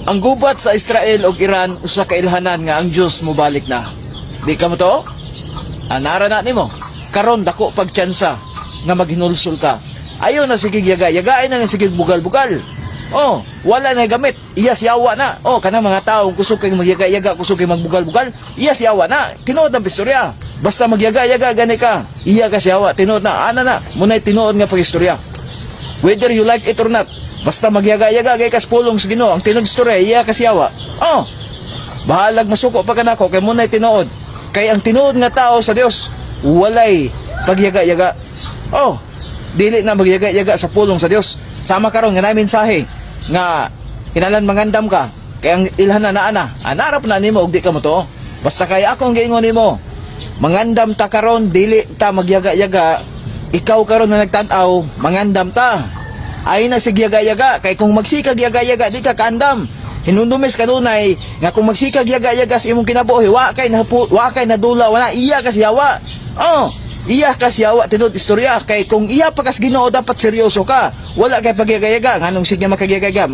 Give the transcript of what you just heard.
Ang gubat sa Israel o Iran usa ka ilhanan nga ang Dios mobalik na. Di ka mo to? Anara na nimo. Karon dako pagtsansa nga maghinulsol ka. Ayo na sige yaga-yagain na sige bugal-bugal. Oh, wala na gamit. Iya siyawa na. Oh, kanang mga taong kusog kay magyaga-yaga, kusog kay magbugal-bugal, iya siyawa na. Tinuod ang istorya. Basta magyaga-yaga gani ka, iya ka siyawa, tinuod na. Ana na, munay tinuod nga pagistorya. Whether you like it or not, basta magyaga-yaga gay kas pulong sa Ginoo, ang tinuod istorya, iya ka siyawa. Oh, bahalag masuko pa kanako kay munay tinuod. Kay ang tinuod nga tao sa Dios, walay pagyaga-yaga. Oh, dili na magyaga-yaga sa pulong sa Dios. Sama karon nga namin mensahe nga kinalan mangandam ka kay ang ilhan na ana anarap na nimo og di ka mo to. Basta kay akong giingon nimo, mangandam ta karon dili ta magyaga-yaga. Ikaw karon na nagtan-aw, mangandam ta. Ay na sig yaga-yaga kay kung magsikag yaga-yaga di ka kaandam. Hinundumes kanunay nga kung magsikag yaga-yaga sa imong kinabuhi wa kay nadula wala iya ka siyawa. Oh, iya ka siyawa tinud istorya kay kung iya pa kas Ginoo dapat seryoso ka. Wala kay pagyaga-yaga nganong sige makagyagaga.